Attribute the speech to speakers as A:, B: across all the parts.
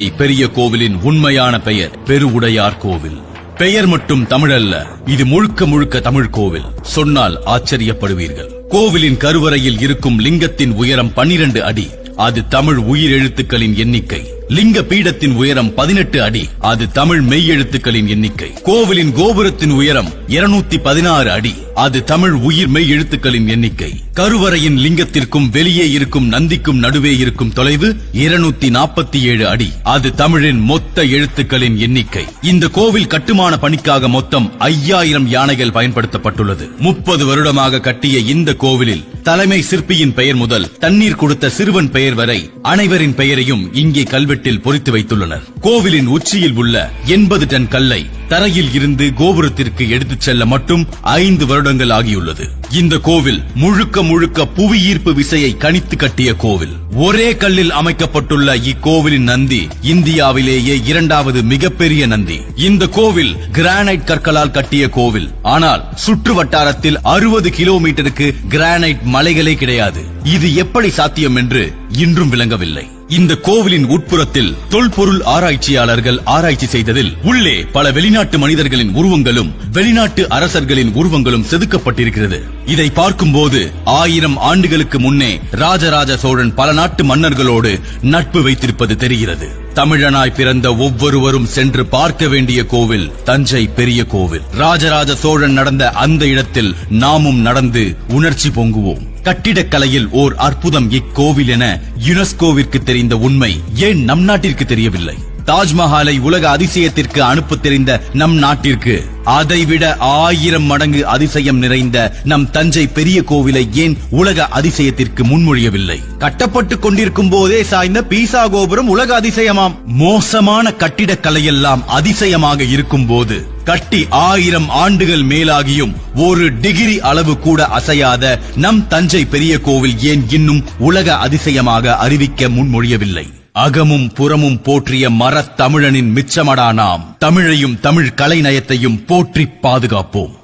A: பெரிய கோவிலின் உண்மையான பெயர் பெருவுடையார் கோவில். பெயர் மட்டும் தமிழல்ல, இது முழுக்க முழுக்க தமிழ் கோவில். சொன்னால் ஆச்சரியப்படுவீர்கள். கோவிலின் கருவறையில் இருக்கும் லிங்கத்தின் உயரம் 12 அடி. அது தமிழ் உயிரெழுத்துக்களின் எண்ணிக்கை. லிங்க பீடத்தின் உயரம் 18 அடி. அது தமிழ் மெய்யெழுத்துக்களின் எண்ணிக்கை. கோவிலின் கோபுரத்தின் உயரம் 216 அடி. அது தமிழ் உயிர் மெய் எழுத்துக்களின் எண்ணிக்கை. கருவறையின் லிங்கத்திற்கும் வெளியே இருக்கும் நந்திக்கும் நடுவே இருக்கும் தொலைவு 247 அடி. அது தமிழின் மொத்த எழுத்துக்களின் எண்ணிக்கை. இந்த கோவில் கட்டுமான பணிக்காக மொத்தம் 5000 யானைகள் பயன்படுத்தப்பட்டுள்ளது. 30 வருடமாக கட்டிய இந்த கோவிலில் தலைமை சிற்பியின் பெயர் முதல் தண்ணீர் கொடுத்த சிறுவன் பெயர் வரை அனைவரின் பெயரையும் இங்கே கல்வெட்டில் பொறித்து வைத்துள்ளனர். கோவிலின் உச்சியில் உள்ள 80 டன் கல்லை தரையில் இருந்து கோபுரத்திற்கு எடுத்துச் செல்ல மட்டும் 5 வருடங்கள் ஆகியுள்ளது. இந்த கோவில் முழுக்க முழுக்க புவி ஈர்ப்பு விசையை கணித்து கட்டிய கோவில். ஒரே கல்லில் அமைக்கப்பட்டுள்ள இக்கோவிலின் நந்தி இந்தியாவிலேயே 2வது மிகப்பெரிய நந்தி. இந்த கோவில் கிரானைட் கற்களால் கட்டிய கோவில். ஆனால் சுற்று வட்டாரத்தில் 60 கிலோமீட்டருக்கு கிரானைட் மலைகளே கிடையாது. இது எப்படி சாத்தியம் என்று இன்றும் விளங்கவில்லை. இந்த கோவிலின் உட்புறத்தில் தொல்பொருள் ஆராய்ச்சியாளர்கள் ஆராய்ச்சி செய்ததில் உள்ளே பல வெளிநாட்டு மனிதர்களின் உருவங்களும் வெளிநாட்டு அரசர்களின் உருவங்களும் செதுக்கப்பட்டிருக்கிறது. இதை பார்க்கும்போது 1000 ஆண்டுகளுக்கு முன்னே ராஜராஜ சோழன் பல நாட்டு மன்னர்களோடு நட்பு வைத்திருப்பது தெரிகிறது. தமிழனாய் பிறந்த ஒவ்வொருவரும் சென்று பார்க்க வேண்டிய கோவில் தஞ்சை பெரிய கோவில். ராஜராஜ சோழன் நடந்த அந்த இடத்தில் நாமும் நடந்து உணர்ச்சி பொங்குவோம். கட்டிடக்கலையில் ஓர் அற்புதம் இக்கோவில் என யுனெஸ்கோவிற்கு தெரிந்த உண்மை ஏன் நம் நாட்டிற்கு தெரியவில்லை? தாஜ்மஹாலை உலக அதிசயத்திற்கு அனுப்ப தெரிந்த நம் நாட்டிற்கு அதைவிட 1000 மடங்கு அதிசயம் நிறைந்த நம் தஞ்சை பெரிய கோவிலை ஏன் உலக அதிசயத்திற்கு முன்மொழியவில்லை? கட்டப்பட்டுக் கொண்டிருக்கும் போதே சாய்ந்த பீசா கோபுரம் உலக அதிசயமாம். மோசமான கட்டிடக்கலையெல்லாம் அதிசயமாக இருக்கும் போது கட்டி 1000 ஆண்டுகள் மேலாகியும் 1 டிகிரி அளவு கூட அசையாத நம் தஞ்சை பெரிய கோவில் ஏன் இன்னும் உலக அதிசயமாக அறிவிக்க முன்மொழியவில்லை? அகமும் புறமும் போற்றிய மரத் தமிழனின் மிச்சமடா நாம். தமிழையும் தமிழ் கலைநயத்தையும் போற்றி பாதுகாப்போம்.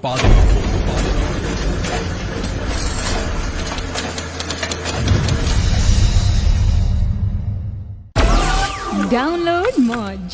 B: Download Moj.